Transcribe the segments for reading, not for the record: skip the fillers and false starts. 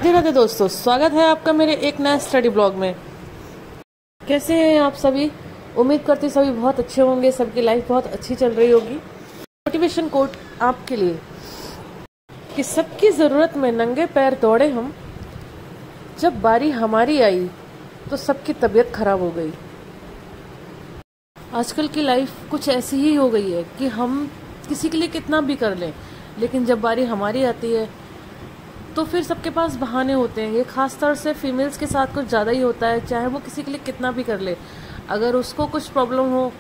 राधे राधे दोस्तों, स्वागत है आपका मेरे एक नया स्टडी ब्लॉग में। कैसे हैं आप सभी? उम्मीद करती हूँ सभी बहुत अच्छे होंगे, सबकी लाइफ बहुत अच्छी चल रही होगी। मोटिवेशन कोट आपके लिए कि सबकी ज़रूरत में नंगे पैर दौड़े हम, जब बारी हमारी आई तो सबकी तबीयत खराब हो गई। आजकल की लाइफ कुछ ऐसी ही हो गई है कि हम किसी के लिए कितना भी कर लें, लेकिन जब बारी हमारी आती है तो फिर सबके पास बहाने होते हैं। ये खास तौर से फीमेल्स के साथ कुछ ज़्यादा ही होता है। चाहे वो किसी के लिए कितना भी कर ले, अगर उसको कुछ प्रॉब्लम हो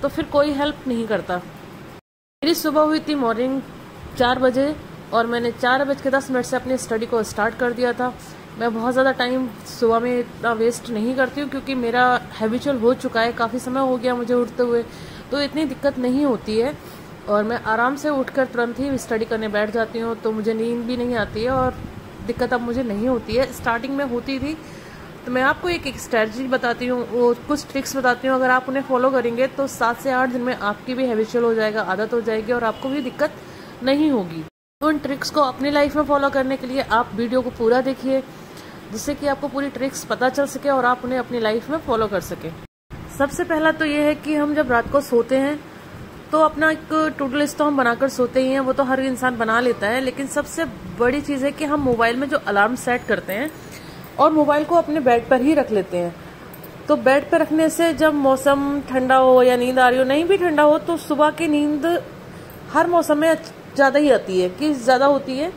तो फिर कोई हेल्प नहीं करता। मेरी सुबह हुई थी मॉर्निंग 4 बजे और मैंने 4:10 से अपनी स्टडी को स्टार्ट कर दिया था। मैं बहुत ज़्यादा टाइम सुबह में इतना वेस्ट नहीं करती हूँ क्योंकि मेरा हैबिचुअल हो चुका है, काफ़ी समय हो गया मुझे उठते हुए, तो इतनी दिक्कत नहीं होती है और मैं आराम से उठकर तुरंत ही स्टडी करने बैठ जाती हूँ। तो मुझे नींद भी नहीं आती है और दिक्कत अब मुझे नहीं होती है। स्टार्टिंग में होती थी, तो मैं आपको एक स्ट्रैटेजी बताती हूँ, वो कुछ ट्रिक्स बताती हूँ। अगर आप उन्हें फॉलो करेंगे तो 7 से 8 दिन में आपकी भी हैबिचुअल हो जाएगा, आदत हो जाएगी और आपको भी दिक्कत नहीं होगी। तो उन ट्रिक्स को अपनी लाइफ में फॉलो करने के लिए आप वीडियो को पूरा देखिए, जिससे कि आपको पूरी ट्रिक्स पता चल सके और आप उन्हें अपनी लाइफ में फॉलो कर सके। सबसे पहला तो ये है कि हम जब रात को सोते हैं तो अपना एक टू डू लिस्ट तो हम बनाकर सोते ही हैं, वो तो हर इंसान बना लेता है। लेकिन सबसे बड़ी चीज़ है कि हम मोबाइल में जो अलार्म सेट करते हैं और मोबाइल को अपने बेड पर ही रख लेते हैं। तो बेड पर रखने से जब मौसम ठंडा हो या नींद आ रही हो, नहीं भी ठंडा हो, तो सुबह की नींद हर मौसम में ज़्यादा ही आती है कि ज़्यादा होती है,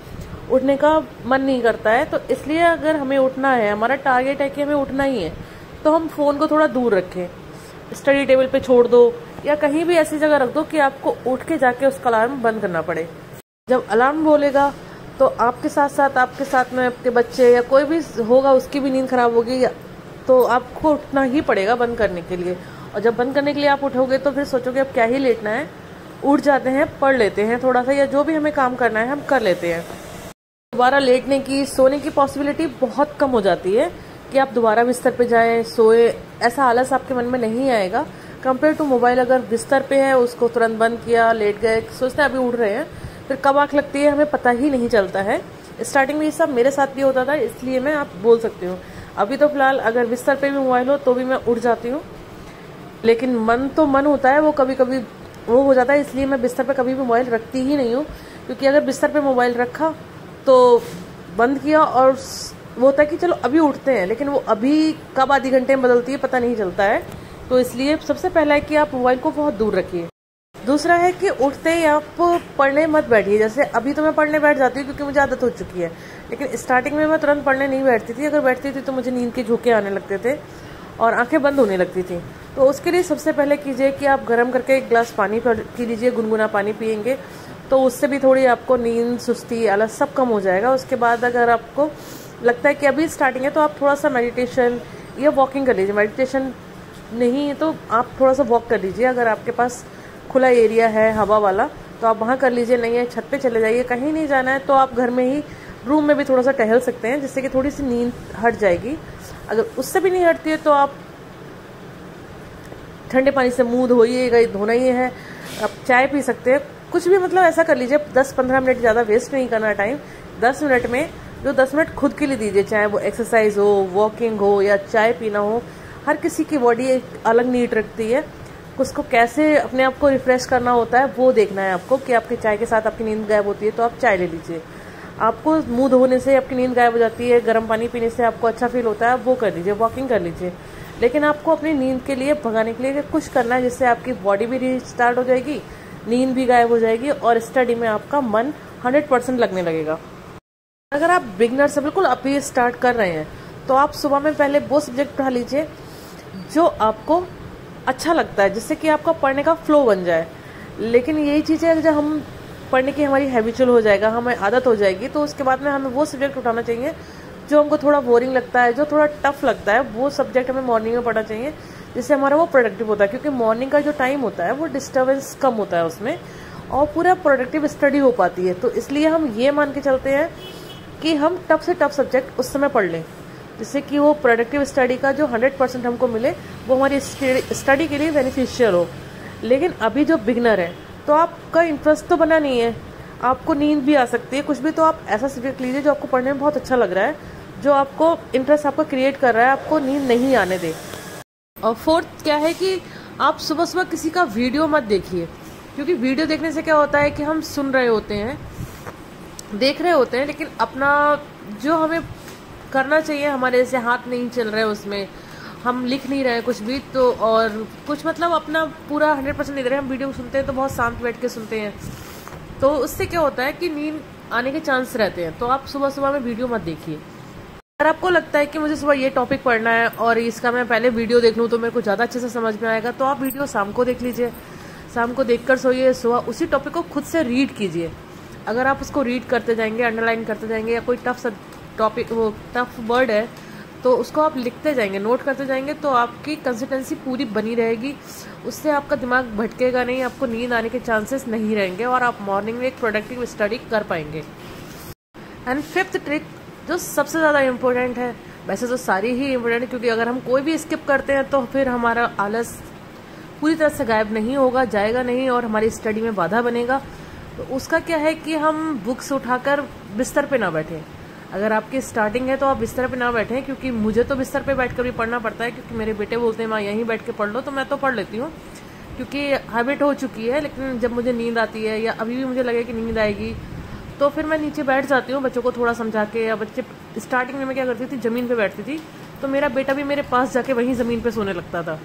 उठने का मन नहीं करता है। तो इसलिए अगर हमें उठना है, हमारा टारगेट है कि हमें उठना ही है, तो हम फ़ोन को थोड़ा दूर रखें, स्टडी टेबल पे छोड़ दो या कहीं भी ऐसी जगह रख दो कि आपको उठ के जाके उसका अलार्म बंद करना पड़े। जब अलार्म बोलेगा तो आपके साथ में आपके बच्चे या कोई भी होगा, उसकी भी नींद खराब होगी, तो आपको उठना ही पड़ेगा बंद करने के लिए। और जब बंद करने के लिए आप उठोगे तो फिर सोचोगे अब क्या ही लेटना है, उठ जाते हैं, पढ़ लेते हैं थोड़ा सा, या जो भी हमें काम करना है हम कर लेते हैं। दोबारा लेटने की, सोने की पॉसिबिलिटी बहुत कम हो जाती है कि आप दोबारा बिस्तर पे जाएं, सोए, ऐसा आलस आपके मन में नहीं आएगा। कंपेयर टू मोबाइल, अगर बिस्तर पे है उसको तुरंत बंद किया, लेट गए, सोचते हैं अभी उठ रहे हैं, फिर कब आँख लगती है हमें पता ही नहीं चलता है। स्टार्टिंग में ये सब मेरे साथ भी होता था, इसलिए मैं आप बोल सकती हूँ। अभी तो फिलहाल अगर बिस्तर पे भी मोबाइल हो तो भी मैं उठ जाती हूँ, लेकिन मन होता है वो कभी कभी वो हो जाता है, इसलिए मैं बिस्तर पे कभी भी मोबाइल रखती ही नहीं हूँ। क्योंकि अगर बिस्तर पे मोबाइल रखा तो बंद किया और वो होता है कि चलो अभी उठते हैं, लेकिन वो अभी कब आधे घंटे में बदलती है पता नहीं चलता है। तो इसलिए सबसे पहला है कि आप मोबाइल को बहुत दूर रखिए। दूसरा है कि उठते ही आप पढ़ने मत बैठिए। जैसे अभी तो मैं पढ़ने बैठ जाती हूँ क्योंकि मुझे आदत हो चुकी है, लेकिन स्टार्टिंग में मैं तुरंत पढ़ने नहीं बैठती थी। अगर बैठती थी तो मुझे नींद के झोंके आने लगते थे और आंखें बंद होने लगती थी। तो उसके लिए सबसे पहले कीजिए कि आप गर्म करके एक गिलास पानी पी लीजिए, गुनगुना पानी पियेंगे तो उससे भी थोड़ी आपको नींद, सुस्ती, आलस सब कम हो जाएगा। उसके बाद अगर आपको लगता है कि अभी स्टार्टिंग है तो आप थोड़ा सा मेडिटेशन या वॉकिंग कर लीजिए। मेडिटेशन नहीं है तो आप थोड़ा सा वॉक कर लीजिए। अगर आपके पास खुला एरिया है हवा वाला तो आप वहाँ कर लीजिए, नहीं है छत पे चले जाइए। कहीं नहीं जाना है तो आप घर में ही रूम में भी थोड़ा सा टहल सकते हैं, जिससे कि थोड़ी सी नींद हट जाएगी। अगर उससे भी नहीं हटती है तो आप ठंडे पानी से मुंह धोइएगा, धोना ही है। आप चाय पी सकते हैं, कुछ भी, मतलब ऐसा कर लीजिए। 10-15 मिनट, ज़्यादा वेस्ट नहीं करना टाइम। 10 मिनट में जो 10 मिनट खुद के लिए दीजिए, चाहे वो एक्सरसाइज हो, वॉकिंग हो या चाय पीना हो। हर किसी की बॉडी एक अलग नीड रखती है, उसको कैसे अपने आप को रिफ्रेश करना होता है वो देखना है आपको। कि आपकी चाय के साथ आपकी नींद गायब होती है तो आप चाय ले लीजिए। आपको मुंह धोने से आपकी नींद गायब हो जाती है, गर्म पानी पीने से आपको अच्छा फील होता है, वो कर लीजिए, वॉकिंग कर लीजिए। लेकिन आपको अपनी नींद के लिए, भगाने के लिए कुछ करना है जिससे आपकी बॉडी भी रिस्टार्ट हो जाएगी, नींद भी गायब हो जाएगी और स्टडी में आपका मन 100% लगने लगेगा। अगर आप बिगनर से बिल्कुल अभी स्टार्ट कर रहे हैं तो आप सुबह में पहले वो सब्जेक्ट उठा लीजिए जो आपको अच्छा लगता है, जिससे कि आपका पढ़ने का फ्लो बन जाए। लेकिन यही चीज़ है, जब हम पढ़ने की हमारी हैबिचुअल हो जाएगा, हमें आदत हो जाएगी, तो उसके बाद में हमें वो सब्जेक्ट उठाना चाहिए जो हमको थोड़ा बोरिंग लगता है, जो थोड़ा टफ लगता है। वो सब्जेक्ट हमें मॉर्निंग में पढ़ना चाहिए, जिससे हमारा वो प्रोडक्टिव होता है। क्योंकि मॉर्निंग का जो टाइम होता है वो डिस्टर्बेंस कम होता है उसमें, और पूरा प्रोडक्टिव स्टडी हो पाती है। तो इसलिए हम ये मान के चलते हैं कि हम टफ से टफ सब्जेक्ट उस समय पढ़ लें, जिससे कि वो प्रोडक्टिव स्टडी का जो 100% हमको मिले वो हमारी स्टडी के लिए बेनिफिशियल हो। लेकिन अभी जो बिगनर है तो आपका इंटरेस्ट तो बना नहीं है, आपको नींद भी आ सकती है। कुछ भी तो आप ऐसा सब्जेक्ट लीजिए जो आपको पढ़ने में बहुत अच्छा लग रहा है, जो आपको इंटरेस्ट आपका क्रिएट कर रहा है, आपको नींद नहीं आने दे। और फोर्थ क्या है कि आप सुबह सुबह किसी का वीडियो मत देखिए, क्योंकि वीडियो देखने से क्या होता है कि हम सुन रहे होते हैं, देख रहे होते हैं, लेकिन अपना जो हमें करना चाहिए, हमारे जैसे हाथ नहीं चल रहे उसमें, हम लिख नहीं रहे कुछ भी, तो और कुछ मतलब अपना पूरा 100% नहीं दे रहे। हम वीडियो सुनते हैं तो बहुत शांत बैठ के सुनते हैं, तो उससे क्या होता है कि नींद आने के चांस रहते हैं। तो आप सुबह सुबह में वीडियो मत देखिए। अगर आपको लगता है कि मुझे सुबह ये टॉपिक पढ़ना है और इसका मैं पहले वीडियो देख लूँ तो मेरे को ज़्यादा अच्छे से समझ में आएगा, तो आप वीडियो शाम को देख लीजिए। शाम को देखकर सोइए, सुबह उसी टॉपिक को खुद से रीड कीजिए। अगर आप उसको रीड करते जाएंगे, अंडरलाइन करते जाएंगे, या कोई टफ टॉपिक, वो टफ वर्ड है तो उसको आप लिखते जाएंगे, नोट करते जाएंगे, तो आपकी कंसिस्टेंसी पूरी बनी रहेगी। उससे आपका दिमाग भटकेगा नहीं, आपको नींद आने के चांसेस नहीं रहेंगे और आप मॉर्निंग में एक प्रोडक्टिव स्टडी कर पाएंगे। एंड फिफ्थ ट्रिक जो सबसे ज़्यादा इम्पोर्टेंट है, वैसे तो सारी ही इम्पोर्टेंट है, क्योंकि अगर हम कोई भी स्किप करते हैं तो फिर हमारा आलस पूरी तरह से गायब नहीं होगा, जाएगा नहीं और हमारी स्टडी में बाधा बनेगा। तो उसका क्या है कि हम बुक्स उठाकर बिस्तर पे ना बैठें। अगर आपकी स्टार्टिंग है तो आप बिस्तर पे ना बैठें, क्योंकि मुझे तो बिस्तर पे बैठकर भी पढ़ना पड़ता है, क्योंकि मेरे बेटे बोलते हैं माँ यहीं बैठ के पढ़ लो, तो मैं तो पढ़ लेती हूँ क्योंकि हैबिट हो चुकी है। लेकिन जब मुझे नींद आती है या अभी भी मुझे लगे कि नींद आएगी तो फिर मैं नीचे बैठ जाती हूँ बच्चों को थोड़ा समझा के। या बच्चे स्टार्टिंग में मैं क्या करती थी, ज़मीन पे बैठती थी, तो मेरा बेटा भी मेरे पास जाके वहीं ज़मीन पे सोने लगता था।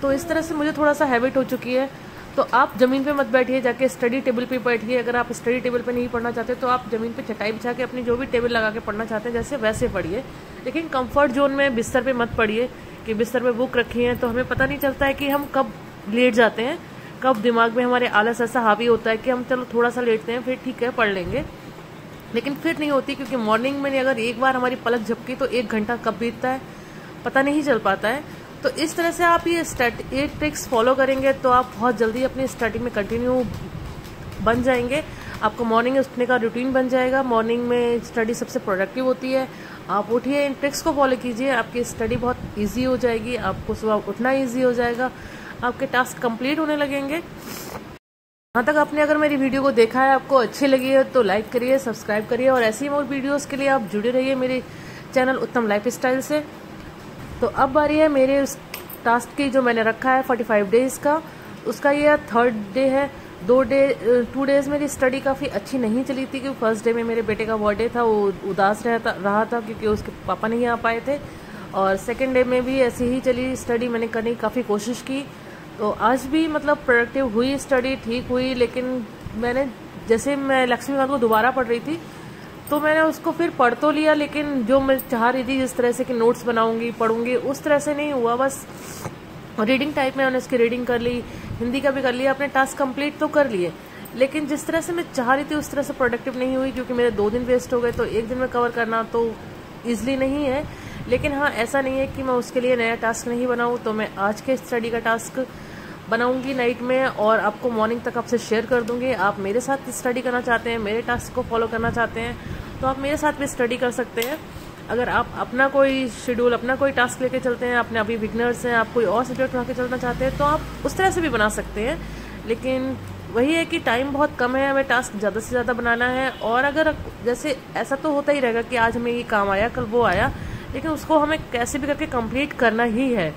तो इस तरह से मुझे थोड़ा सा हैबिट हो चुकी है। तो आप ज़मीन पे मत बैठिए, जाके स्टडी टेबल पे बैठिए। अगर आप स्टडी टेबल पे नहीं पढ़ना चाहते तो आप ज़मीन पे चटाई बिछा के अपनी जो भी टेबल लगा के पढ़ना चाहते हैं जैसे वैसे पढ़िए, लेकिन कंफर्ट जोन में बिस्तर पे मत पढ़िए। कि बिस्तर पे बुक रखी है तो हमें पता नहीं चलता है कि हम कब लेट जाते हैं, कब दिमाग में हमारे आलस ऐसा हावी होता है कि हम चलो थोड़ा सा लेटते हैं, फिर ठीक है पढ़ लेंगे, लेकिन फिर नहीं होती। क्योंकि मॉर्निंग में अगर एक बार हमारी पलक झपकी तो 1 घंटा कब बीतता है पता नहीं चल पाता है। तो इस तरह से आप ये ट्रिक्स फॉलो करेंगे तो आप बहुत जल्दी अपनी स्टडी में कंटिन्यू बन जाएंगे। आपको मॉर्निंग उठने का रूटीन बन जाएगा। मॉर्निंग में स्टडी सबसे प्रोडक्टिव होती है। आप उठिए, इन ट्रिक्स को फॉलो कीजिए, आपकी स्टडी बहुत ईजी हो जाएगी, आपको सुबह उठना ईजी हो जाएगा, आपके टास्क कंप्लीट होने लगेंगे। यहाँ तक आपने अगर मेरी वीडियो को देखा है, आपको अच्छी लगी है तो लाइक करिए, सब्सक्राइब करिए, और ऐसी ही और वीडियोस के लिए आप जुड़े रहिए मेरे चैनल उत्तम लाइफ स्टाइल से। तो अब बारी है मेरे उस टास्क की जो मैंने रखा है 45 डेज का, उसका ये 3rd डे है। 2 डेज मेरी स्टडी काफ़ी अच्छी नहीं चली थी, क्योंकि फर्स्ट डे में मेरे बेटे का बर्थडे था, वो उदास रहा था क्योंकि उसके पापा नहीं आ पाए थे। और सेकेंड डे में भी ऐसी ही चली स्टडी, मैंने करने की काफ़ी कोशिश की। तो आज भी मतलब प्रोडक्टिव हुई स्टडी, ठीक हुई, लेकिन मैंने जैसे मैं लक्ष्मीकांत को दोबारा पढ़ रही थी तो मैंने उसको फिर पढ़ तो लिया, लेकिन जो मैं चाह रही थी जिस तरह से कि नोट्स बनाऊंगी पढ़ूंगी उस तरह से नहीं हुआ। बस रीडिंग टाइप में मैंने उसकी रीडिंग कर ली, हिंदी का भी कर लिया, अपने टास्क कंप्लीट तो कर लिए, लेकिन जिस तरह से मैं चाह रही थी उस तरह से प्रोडक्टिव नहीं हुई, क्योंकि मेरे 2 दिन वेस्ट हो गए। तो 1 दिन में कवर करना तो ईजिली नहीं है, लेकिन हाँ ऐसा नहीं है कि मैं उसके लिए नया टास्क नहीं बनाऊँ। तो मैं आज के स्टडी का टास्क बनाऊंगी नाइट में और आपको मॉर्निंग तक आपसे शेयर कर दूंगी। आप मेरे साथ स्टडी करना चाहते हैं, मेरे टास्क को फॉलो करना चाहते हैं, तो आप मेरे साथ भी स्टडी कर सकते हैं। अगर आप अपना कोई शेड्यूल, अपना कोई टास्क लेके चलते हैं, अपने अभी बिगनर्स हैं, आप कोई और सब्जेक्ट बना के चलना चाहते हैं, तो आप उस तरह से भी बना सकते हैं। लेकिन वही है कि टाइम बहुत कम है, हमें टास्क ज़्यादा से ज़्यादा बनाना है। और अगर जैसे ऐसा तो होता ही रहेगा कि आज हमें ये काम आया, कल वो आया, लेकिन उसको हमें कैसे भी करके कंप्लीट करना ही है।